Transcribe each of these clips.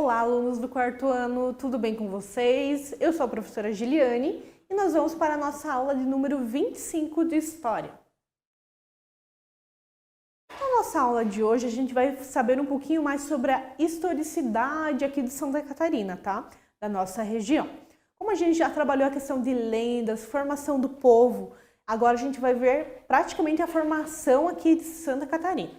Olá, alunos do quarto ano, tudo bem com vocês? Eu sou a professora Giliane e nós vamos para a nossa aula de número 25 de História. Na nossa aula de hoje, a gente vai saber um pouquinho mais sobre a historicidade aqui de Santa Catarina, tá? Da nossa região. Como a gente já trabalhou a questão de lendas, formação do povo, agora a gente vai ver praticamente a formação aqui de Santa Catarina.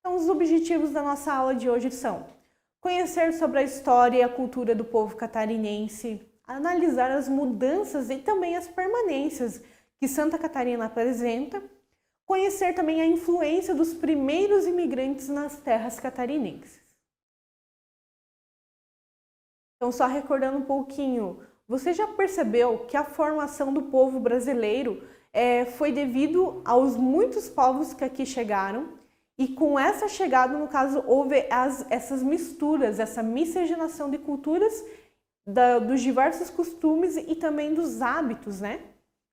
Então, os objetivos da nossa aula de hoje são conhecer sobre a história e a cultura do povo catarinense, analisar as mudanças e também as permanências que Santa Catarina apresenta, conhecer também a influência dos primeiros imigrantes nas terras catarinenses. Então, só recordando um pouquinho, você já percebeu que a formação do povo brasileiro foi devido aos muitos povos que aqui chegaram? E com essa chegada, no caso, houve essas misturas, essa miscigenação de culturas, dos diversos costumes e também dos hábitos, né,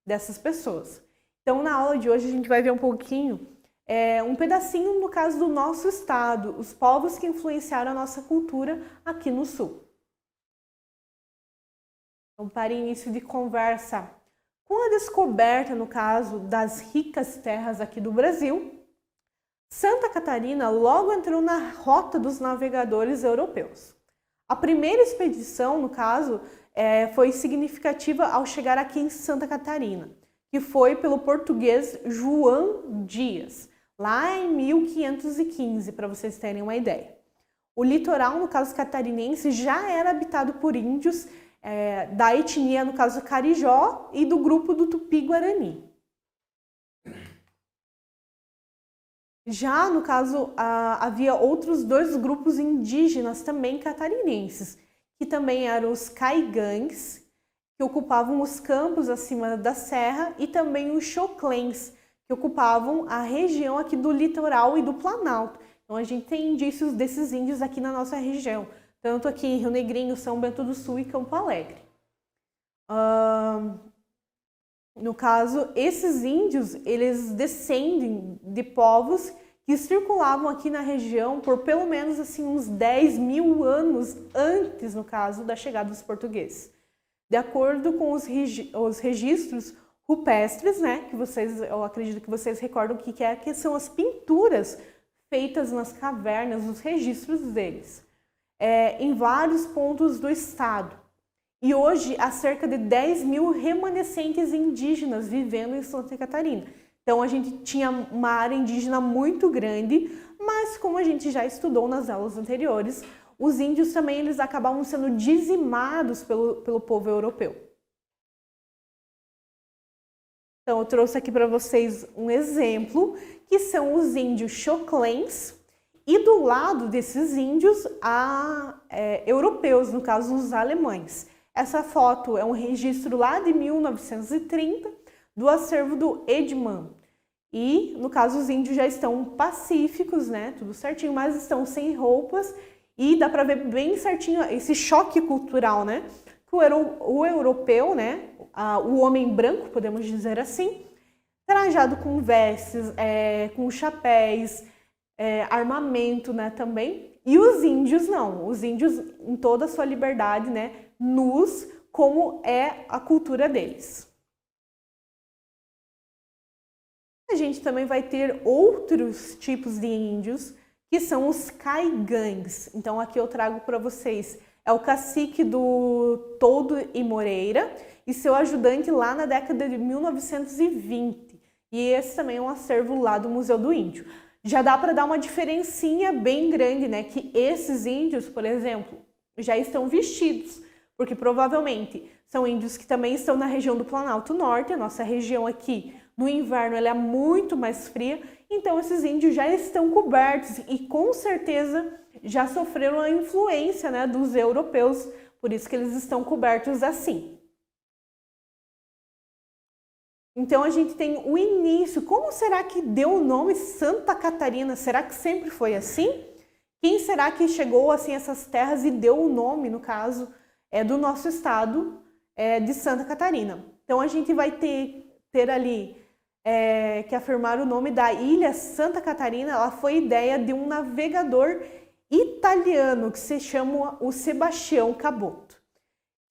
dessas pessoas. Então, na aula de hoje, a gente vai ver um pouquinho, um pedacinho, no caso, do nosso estado, os povos que influenciaram a nossa cultura aqui no Sul. Então, para início de conversa, com a descoberta, no caso, das ricas terras aqui do Brasil, Santa Catarina logo entrou na rota dos navegadores europeus. A primeira expedição, no caso, foi significativa ao chegar aqui em Santa Catarina, que foi pelo português João Dias, lá em 1515, para vocês terem uma ideia. O litoral, no caso catarinense, já era habitado por índios da etnia, no caso Carijó, e do grupo do Tupi-Guarani. Já, no caso, havia outros dois grupos indígenas também catarinenses, que também eram os caigangues, que ocupavam os campos acima da serra, e também os choclens, que ocupavam a região aqui do litoral e do Planalto. Então, a gente tem indícios desses índios aqui na nossa região, tanto aqui em Rio Negrinho, São Bento do Sul e Campo Alegre. No caso, esses índios, eles descendem de povos que circulavam aqui na região por pelo menos assim, uns 10 mil anos antes, no caso, da chegada dos portugueses. De acordo com os registros rupestres, né, que eu acredito que vocês recordam que são as pinturas feitas nas cavernas, os registros deles, em vários pontos do estado. E hoje há cerca de 10 mil remanescentes indígenas vivendo em Santa Catarina. Então a gente tinha uma área indígena muito grande, mas como a gente já estudou nas aulas anteriores, os índios também eles acabavam sendo dizimados pelo povo europeu. Então eu trouxe aqui para vocês um exemplo, que são os índios choclens, e do lado desses índios há europeus, no caso os alemães. Essa foto é um registro lá de 1930 do acervo do Edman. E, no caso, os índios já estão pacíficos, né? Tudo certinho, mas estão sem roupas e dá para ver bem certinho esse choque cultural, né? Que o europeu, né? O homem branco, podemos dizer assim, trajado com vestes, com chapéus, armamento, né? Também. E os índios não. Os índios, em toda a sua liberdade, né? Nus, como é a cultura deles. A gente também vai ter outros tipos de índios, que são os caigangues. Então aqui eu trago para vocês, o cacique do Todo e Moreira e seu ajudante lá na década de 1920. E esse também é um acervo lá do Museu do Índio. Já dá para dar uma diferencinha bem grande, né? Que esses índios, por exemplo, já estão vestidos, porque provavelmente são índios que também estão na região do Planalto Norte, a nossa região aqui no inverno ela é muito mais fria, então esses índios já estão cobertos e com certeza já sofreram a influência, né, dos europeus, por isso que eles estão cobertos assim. Então a gente tem o início, como será que deu o nome Santa Catarina? Será que sempre foi assim? Quem será que chegou assim a essas terras e deu o nome, no caso, do nosso estado de Santa Catarina? Então a gente vai ter ali que afirmar o nome da ilha Santa Catarina. Ela foi ideia de um navegador italiano, que se chama o Sebastião Caboto,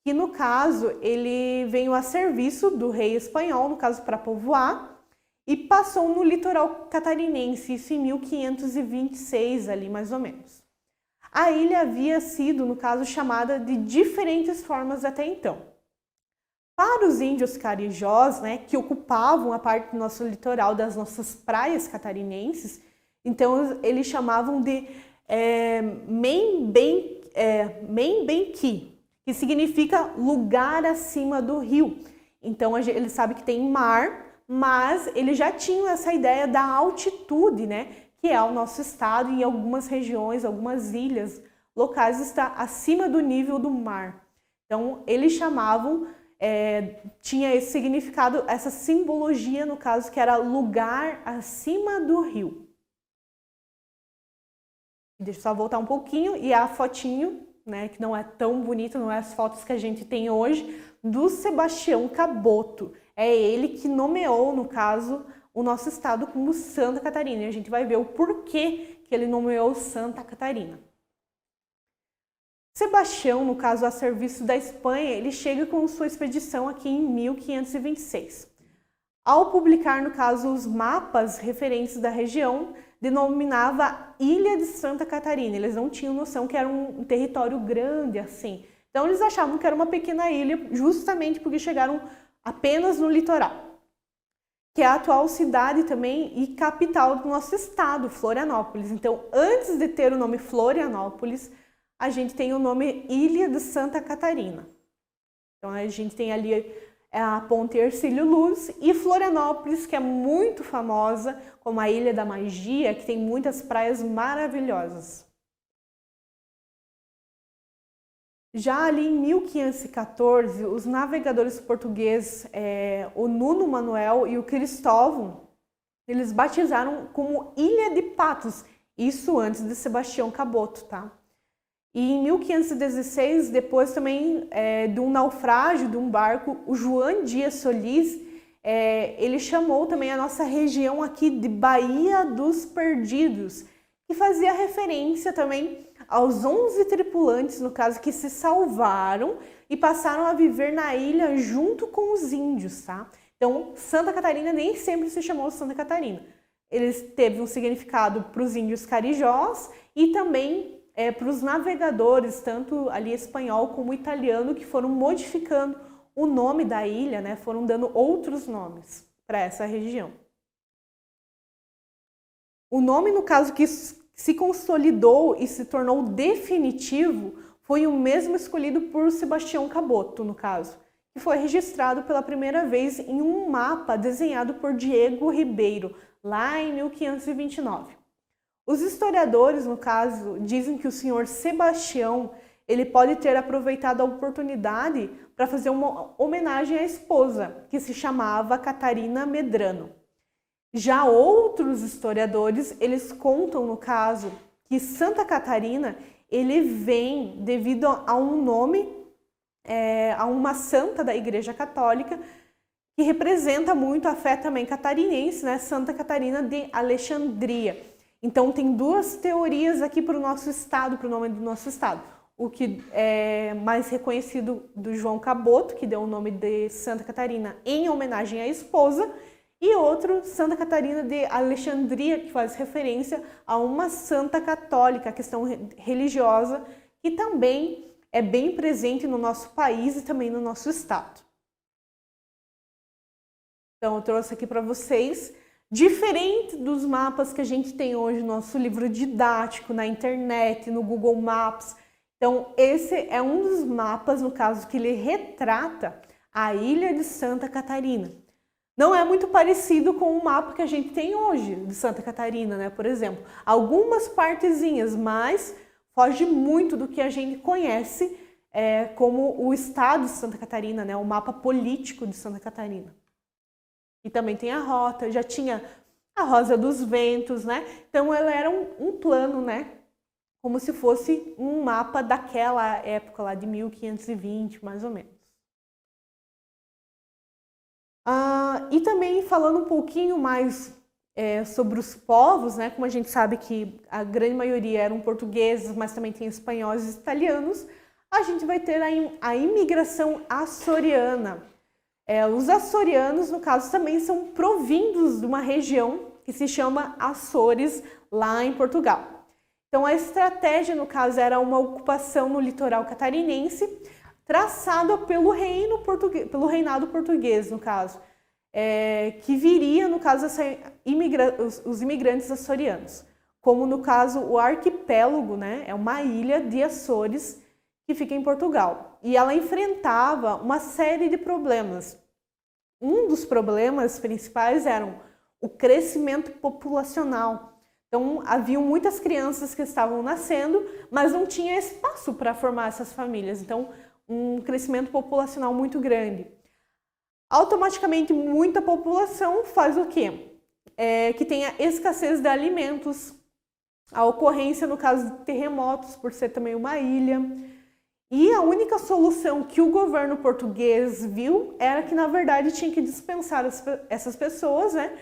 que no caso ele veio a serviço do rei espanhol, no caso para povoar, e passou no litoral catarinense, isso em 1526 ali mais ou menos. A ilha havia sido, no caso, chamada de diferentes formas até então. Para os índios carijós, né, que ocupavam a parte do nosso litoral, das nossas praias catarinenses, então eles chamavam de Membenqui, que significa lugar acima do rio. Então ele sabe que tem mar, mas eles já tinham essa ideia da altitude, né, que é o nosso estado, em algumas regiões, algumas ilhas locais está acima do nível do mar. Então eles chamavam, tinha esse significado, essa simbologia no caso, que era lugar acima do rio. Deixa eu só voltar um pouquinho, e a fotinho, né, que não é tão bonita, não é as fotos que a gente tem hoje, do Sebastião Caboto. É ele que nomeou, no caso, o nosso estado como Santa Catarina. E a gente vai ver o porquê que ele nomeou Santa Catarina. Sebastião, no caso, a serviço da Espanha, ele chega com sua expedição aqui em 1526. Ao publicar, no caso, os mapas referentes da região, denominava Ilha de Santa Catarina. Eles não tinham noção que era um território grande assim. Então eles achavam que era uma pequena ilha, justamente porque chegaram apenas no litoral, que é a atual cidade também e capital do nosso estado, Florianópolis. Então, antes de ter o nome Florianópolis, a gente tem o nome Ilha de Santa Catarina. Então, a gente tem ali a Ponte Hercílio Luz e Florianópolis, que é muito famosa como a Ilha da Magia, que tem muitas praias maravilhosas. Já ali em 1514, os navegadores portugueses, o Nuno Manuel e o Cristóvão, eles batizaram como Ilha de Patos, isso antes de Sebastião Caboto, tá? E em 1516, depois também de um naufrágio de um barco, o João Dias Solis, ele chamou também a nossa região aqui de Baía dos Perdidos, que fazia referência também aos 11 tripulantes, no caso, que se salvaram e passaram a viver na ilha junto com os índios, tá? Então, Santa Catarina nem sempre se chamou Santa Catarina. Eles teve um significado para os índios carijós e também para os navegadores, tanto ali espanhol como italiano, que foram modificando o nome da ilha, né? Foram dando outros nomes para essa região. O nome, no caso, que se consolidou e se tornou definitivo foi o mesmo escolhido por Sebastião Caboto, no caso, que foi registrado pela primeira vez em um mapa desenhado por Diego Ribeiro, lá em 1529. Os historiadores, no caso, dizem que o senhor Sebastião ele pode ter aproveitado a oportunidade para fazer uma homenagem à esposa, que se chamava Catarina Medrano. Já outros historiadores, eles contam, no caso, que Santa Catarina, ele vem devido a um nome, a uma santa da Igreja Católica, que representa muito a fé também catarinense, né? Santa Catarina de Alexandria. Então, tem duas teorias aqui para o nosso estado, para o nome do nosso estado. O que é mais reconhecido do João Caboto, que deu o nome de Santa Catarina em homenagem à esposa, e outro, Santa Catarina de Alexandria, que faz referência a uma santa católica, a questão religiosa, que também é bem presente no nosso país e também no nosso estado. Então, eu trouxe aqui para vocês, diferente dos mapas que a gente tem hoje no nosso livro didático, na internet, no Google Maps. Então, esse é um dos mapas, no caso, que ele retrata a ilha de Santa Catarina. Não é muito parecido com o mapa que a gente tem hoje de Santa Catarina, né? Por exemplo, algumas partezinhas, mas foge muito do que a gente conhece como o estado de Santa Catarina, né? O mapa político de Santa Catarina. E também tem a rota, já tinha a Rosa dos Ventos, né? Então ela era um plano, né? Como se fosse um mapa daquela época lá de 1520, mais ou menos. E também falando um pouquinho mais sobre os povos, né? Como a gente sabe que a grande maioria eram portugueses, mas também tem espanhóis e italianos, a gente vai ter a imigração açoriana. Os açorianos, no caso, também são provindos de uma região que se chama Açores, lá em Portugal. Então, a estratégia, no caso, era uma ocupação no litoral catarinense, traçada pelo reinado português, no caso, que viria, no caso, os imigrantes açorianos. Como, no caso, o arquipélago, né, é uma ilha de Açores que fica em Portugal. E ela enfrentava uma série de problemas. Um dos problemas principais era o crescimento populacional. Então, haviam muitas crianças que estavam nascendo, mas não tinha espaço para formar essas famílias. Então, um crescimento populacional muito grande. Automaticamente, muita população faz o quê? Que tenha escassez de alimentos, a ocorrência, no caso de terremotos, por ser também uma ilha. E a única solução que o governo português viu era que, na verdade, tinha que dispensar essas pessoas, né,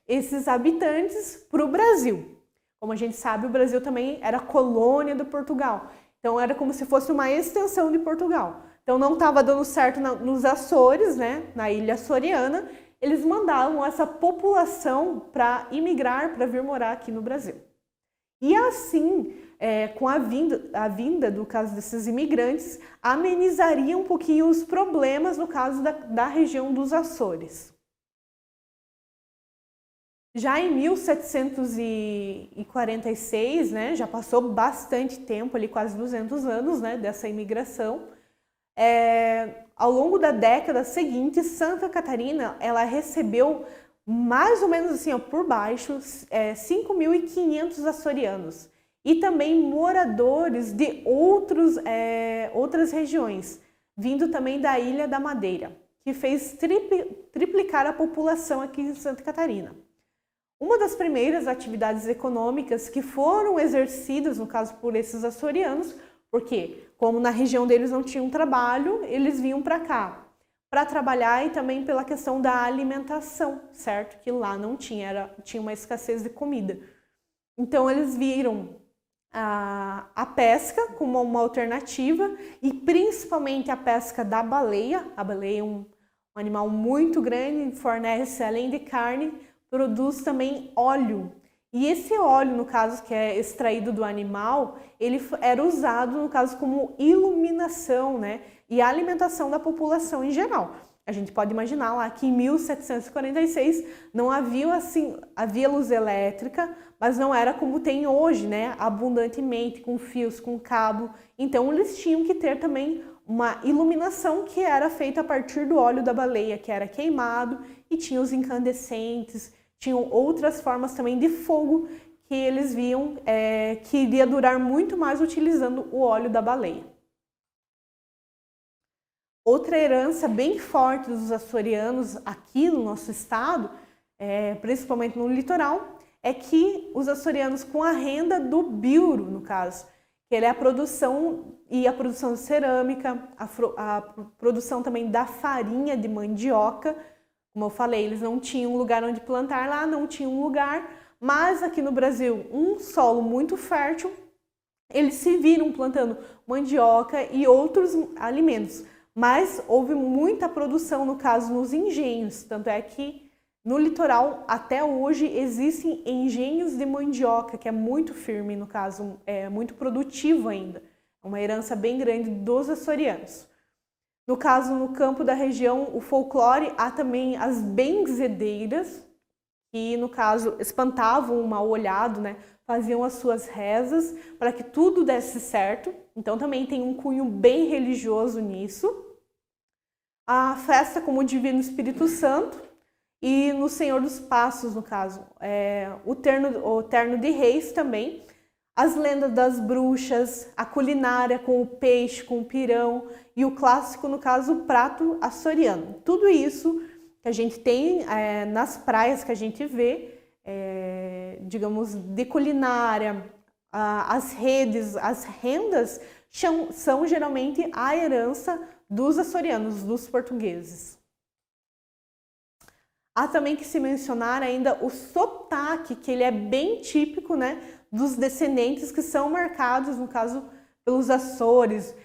esses habitantes, para o Brasil. Como a gente sabe, o Brasil também era colônia de Portugal. Então, era como se fosse uma extensão de Portugal. Então, não estava dando certo nos Açores, né, na ilha açoriana. Eles mandavam essa população para imigrar, para vir morar aqui no Brasil. E assim, com a vinda do caso desses imigrantes, amenizaria um pouquinho os problemas no caso da região dos Açores. Já em 1746, né, já passou bastante tempo, ali quase 200 anos, né, dessa imigração. Ao longo da década seguinte, Santa Catarina, ela recebeu mais ou menos assim, por baixo, 5.500 açorianos e também moradores de outras regiões, vindo também da Ilha da Madeira, que fez triplicar a população aqui em Santa Catarina. Uma das primeiras atividades econômicas que foram exercidas, no caso, por esses açorianos, porque como na região deles não tinham trabalho, eles vinham para cá para trabalhar e também pela questão da alimentação, certo? Que lá não tinha, tinha uma escassez de comida. Então eles viram a pesca como uma alternativa e principalmente a pesca da baleia. A baleia é um animal muito grande, fornece além de carne, produz também óleo. E esse óleo, no caso, que é extraído do animal, ele era usado, no caso, como iluminação, né? E a alimentação da população em geral. A gente pode imaginar lá que em 1746 não havia, assim, havia luz elétrica, mas não era como tem hoje, né? Abundantemente, com fios, com cabo. Então, eles tinham que ter também uma iluminação que era feita a partir do óleo da baleia, que era queimado, e tinha os incandescentes, tinham outras formas também de fogo que eles viam que iria durar muito mais utilizando o óleo da baleia. Outra herança bem forte dos açorianos aqui no nosso estado, principalmente no litoral, é que os açorianos com a renda do biuro, no caso, que ele é a produção de cerâmica, a produção também da farinha de mandioca. Como eu falei, eles não tinham lugar onde plantar lá, não tinham um lugar, mas aqui no Brasil, um solo muito fértil, eles se viram plantando mandioca e outros alimentos. Mas houve muita produção, no caso, nos engenhos. Tanto é que no litoral, até hoje, existem engenhos de mandioca, que é muito firme, no caso, é muito produtivo ainda. É uma herança bem grande dos açorianos. No caso, no campo da região, o folclore, há também as benzedeiras, que, no caso, espantavam o mal-olhado, né? Faziam as suas rezas para que tudo desse certo. Então, também tem um cunho bem religioso nisso. A festa como o Divino Espírito Santo e no Senhor dos Passos, no caso. O terno de reis também. As lendas das bruxas, a culinária com o peixe, com o pirão e o clássico, no caso, o prato açoriano. Tudo isso que a gente tem nas praias que a gente vê, digamos, de culinária, as rendas são geralmente a herança dos açorianos, dos portugueses. Há também que se mencionar ainda o sotaque, que ele é bem típico, né, dos descendentes que são marcados, no caso, pelos Açores.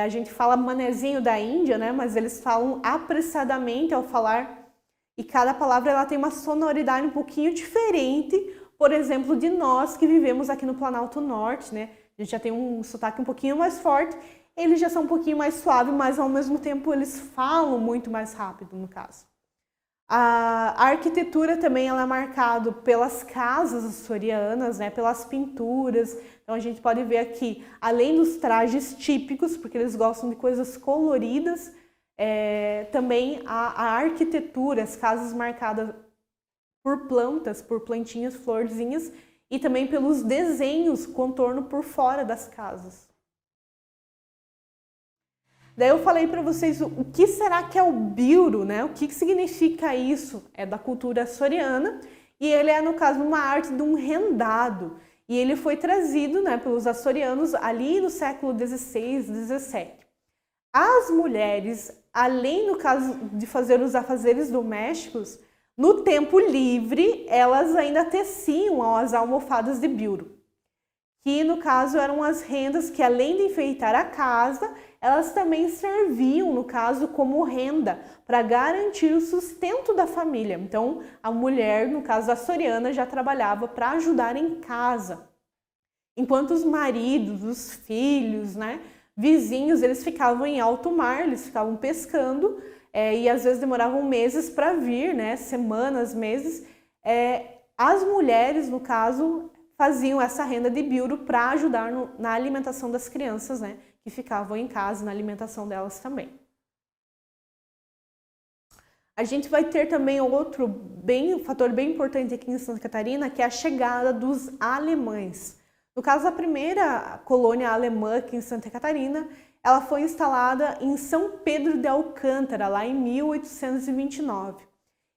A gente fala manezinho da Índia, né, mas eles falam apressadamente ao falar, e cada palavra ela tem uma sonoridade um pouquinho diferente, por exemplo, de nós que vivemos aqui no Planalto Norte, né? A gente já tem um sotaque um pouquinho mais forte, eles já são um pouquinho mais suave, mas ao mesmo tempo eles falam muito mais rápido, no caso. A arquitetura também ela é marcada pelas casas açorianas, né, pelas pinturas. Então a gente pode ver aqui, além dos trajes típicos, porque eles gostam de coisas coloridas, também a arquitetura, as casas marcadas por plantas, por plantinhas, florzinhas, e também pelos desenhos, contorno por fora das casas. Daí eu falei para vocês o que será que é o biuro, né? O que significa isso? É da cultura açoriana e ele é, no caso, uma arte de um rendado. E ele foi trazido, né, pelos açorianos ali no século XVI, XVII. As mulheres, além, no caso, de fazer os afazeres domésticos, no tempo livre, elas ainda teciam as almofadas de biuro, que no caso eram as rendas que, além de enfeitar a casa, elas também serviam, no caso, como renda para garantir o sustento da família. Então, a mulher, no caso açoriana, já trabalhava para ajudar em casa. Enquanto os maridos, os filhos, né, vizinhos, eles ficavam em alto mar, eles ficavam pescando e às vezes demoravam meses para vir, né, semanas, meses. As mulheres, no caso, faziam essa renda de biuro para ajudar na alimentação das crianças, né, que ficavam em casa, na alimentação delas também. A gente vai ter também outro fator bem importante aqui em Santa Catarina, que é a chegada dos alemães. No caso, a primeira colônia alemã aqui em Santa Catarina, ela foi instalada em São Pedro de Alcântara, lá em 1829.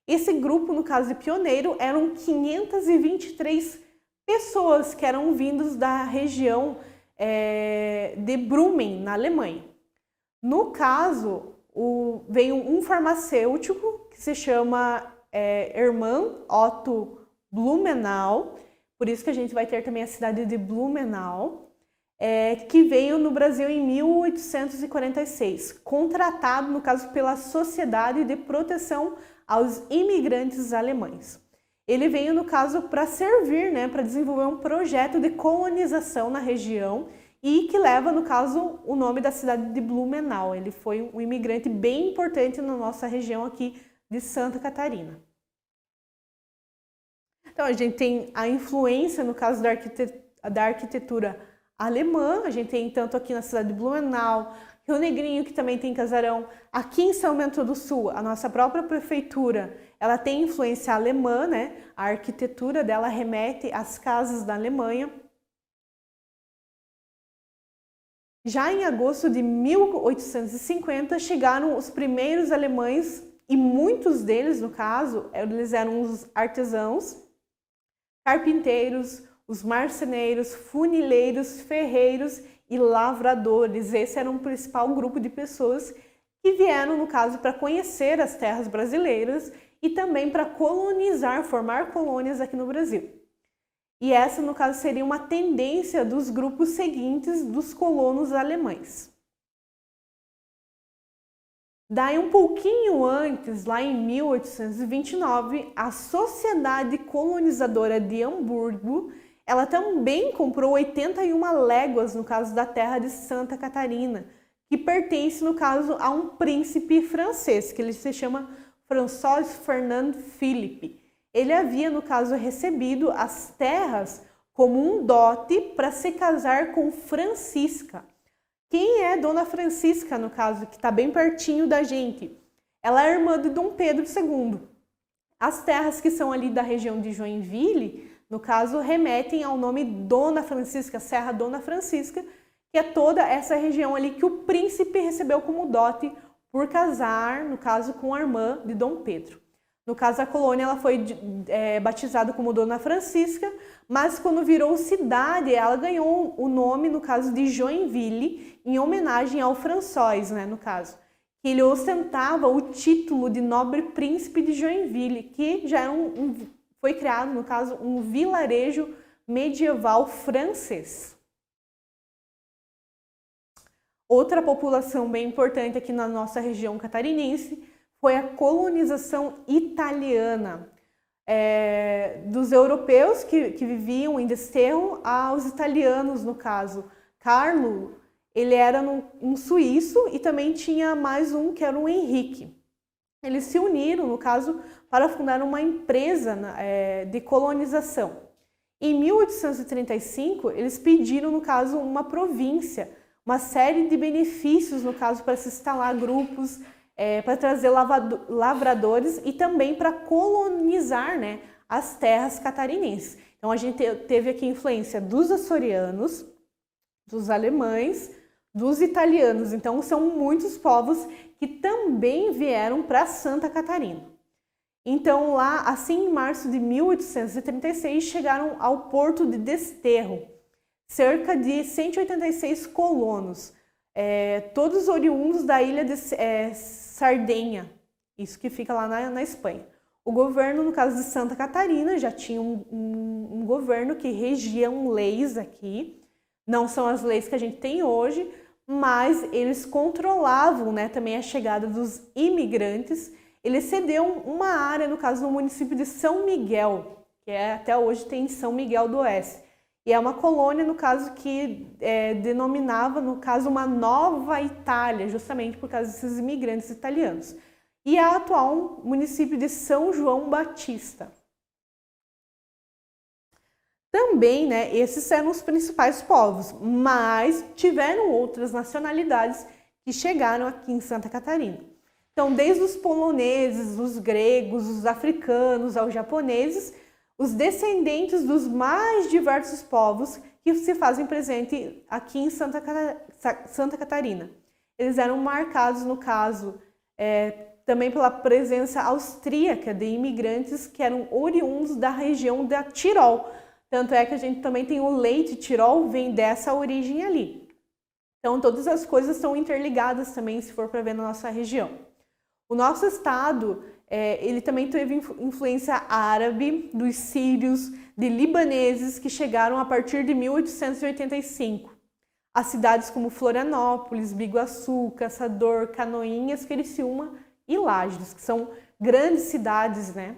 Esse grupo, no caso de pioneiro, eram 523 pessoas que eram vindos da região de Bremen, na Alemanha. No caso, veio um farmacêutico que se chama Hermann Otto Blumenau, por isso que a gente vai ter também a cidade de Blumenau, que veio no Brasil em 1846, contratado, no caso, pela Sociedade de Proteção aos Imigrantes Alemães. Ele veio, no caso, para servir, né, para desenvolver um projeto de colonização na região e que leva, no caso, o nome da cidade de Blumenau. Ele foi um imigrante bem importante na nossa região aqui de Santa Catarina. Então, a gente tem a influência, no caso da arquitetura alemã, a gente tem tanto aqui na cidade de Blumenau, Rio Negrinho, que também tem casarão. Aqui em São Bento do Sul, a nossa própria prefeitura, ela tem influência alemã, né? A arquitetura dela remete às casas da Alemanha. Já em agosto de 1850, chegaram os primeiros alemães e muitos deles, no caso, eles eram os artesãos, carpinteiros, os marceneiros, funileiros, ferreiros e lavradores. Esse era um principal grupo de pessoas que vieram, no caso, para conhecer as terras brasileiras e também para colonizar, formar colônias aqui no Brasil. E essa, no caso, seria uma tendência dos grupos seguintes dos colonos alemães. Daí, um pouquinho antes, lá em 1829, a Sociedade Colonizadora de Hamburgo, ela também comprou 81 léguas, no caso da terra de Santa Catarina, que pertence, no caso, a um príncipe francês, que ele se chama François Fernand Philippe. Ele havia, no caso, recebido as terras como um dote para se casar com Francisca. Quem é Dona Francisca, no caso, que está bem pertinho da gente? Ela é irmã de Dom Pedro II. As terras que são ali da região de Joinville, no caso, remetem ao nome Dona Francisca, Serra Dona Francisca, que é toda essa região ali que o príncipe recebeu como dote por casar, no caso, com a irmã de Dom Pedro. No caso, a colônia ela foi batizada como Dona Francisca, mas quando virou cidade, ela ganhou o nome, no caso, de Joinville, em homenagem ao François, né, no caso, que ele ostentava o título de nobre príncipe de Joinville, que já era foi criado, no caso, um vilarejo medieval francês. Outra população bem importante aqui na nossa região catarinense foi a colonização italiana. Dos europeus que viviam em Desterro aos italianos, no caso. Carlo, ele era um suíço e também tinha mais um que era o Henrique. Eles se uniram, no caso, para fundar uma empresa de colonização. Em 1835, eles pediram, no caso, uma província, uma série de benefícios, no caso, para se instalar grupos, para trazer lavradores e também para colonizar, né, as terras catarinenses. Então, a gente teve aqui a influência dos açorianos, dos alemães, dos italianos. Então, são muitos povos que também vieram para Santa Catarina. Então, lá, assim, em março de 1836, chegaram ao porto de Desterro, cerca de 186 colonos, todos oriundos da ilha de Sardenha, isso que fica lá na Espanha. O governo, no caso de Santa Catarina, já tinha um governo que regia leis aqui, não são as leis que a gente tem hoje, mas eles controlavam, né, também a chegada dos imigrantes. Ele cedeu uma área, no caso, no município de São Miguel, que até hoje tem São Miguel do Oeste. E é uma colônia, no caso, que denominava, no caso, uma Nova Itália, justamente por causa desses imigrantes italianos. E a atual município de São João Batista. Também, né, esses eram os principais povos, mas tiveram outras nacionalidades que chegaram aqui em Santa Catarina. Então, desde os poloneses, os gregos, os africanos, aos japoneses, os descendentes dos mais diversos povos que se fazem presente aqui em Santa Catarina. Eles eram marcados, no caso, também pela presença austríaca de imigrantes que eram oriundos da região da Tirol. Tanto é que a gente também tem o leite Tirol, vem dessa origem ali. Então, todas as coisas estão interligadas também, se for para ver na nossa região. O nosso estado, ele também teve influência árabe, dos sírios, de libaneses que chegaram a partir de 1885. As cidades como Florianópolis, Biguaçu, Caçador, Canoinhas, Criciúma e Lages, que são grandes cidades, né?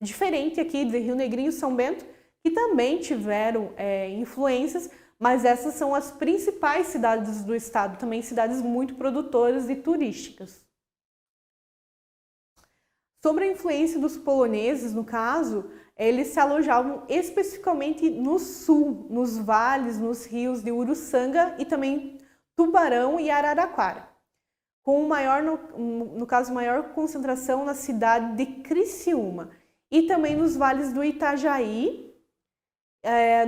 Diferente aqui de Rio Negrinho e São Bento, que também tiveram influências, mas essas são as principais cidades do estado, também cidades muito produtoras e turísticas. Sobre a influência dos poloneses, no caso, eles se alojavam especificamente no sul, nos vales, nos rios de Uruçanga e também Tubarão e Araraquara, com no caso, maior concentração na cidade de Criciúma e também nos vales do Itajaí,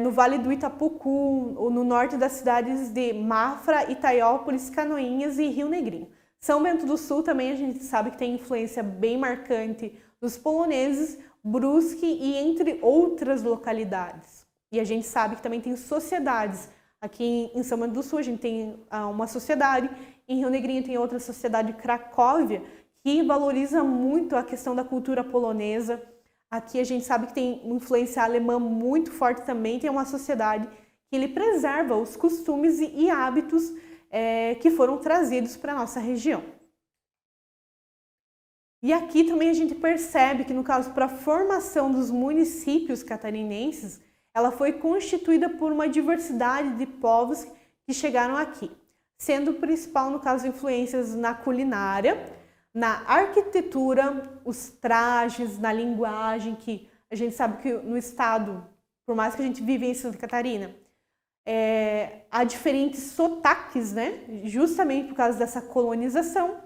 no Vale do Itapucu, no norte das cidades de Mafra, Itaiópolis, Canoinhas e Rio Negrinho. São Bento do Sul também a gente sabe que tem influência bem marcante dos poloneses, Brusque e entre outras localidades. E a gente sabe que também tem sociedades. Aqui em São Bento do Sul a gente tem uma sociedade, em Rio Negrinho tem outra sociedade, Cracóvia, que valoriza muito a questão da cultura polonesa. Aqui a gente sabe que tem influência alemã muito forte também, tem uma sociedade que ele preserva os costumes e hábitos que foram trazidos para a nossa região. E aqui também a gente percebe que, no caso, para a formação dos municípios catarinenses, ela foi constituída por uma diversidade de povos que chegaram aqui, sendo o principal, no caso, influências na culinária, na arquitetura, os trajes, na linguagem, que a gente sabe que no estado, por mais que a gente vive em Santa Catarina, há diferentes sotaques, né? Justamente por causa dessa colonização.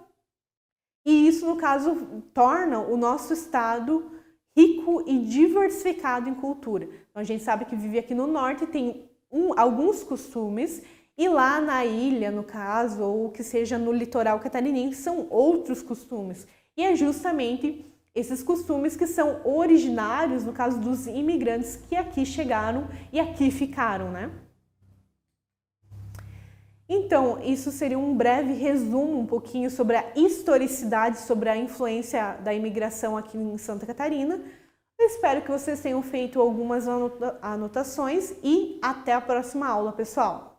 E isso, no caso, torna o nosso estado rico e diversificado em cultura. Então, a gente sabe que vive aqui no norte, tem alguns costumes, e lá na ilha, no caso, ou que seja no litoral catarinense, são outros costumes. E é justamente esses costumes que são originários, no caso dos imigrantes que aqui chegaram e aqui ficaram, né? Então, isso seria um breve resumo, um pouquinho sobre a historicidade, sobre a influência da imigração aqui em Santa Catarina. Eu espero que vocês tenham feito algumas anotações e até a próxima aula, pessoal!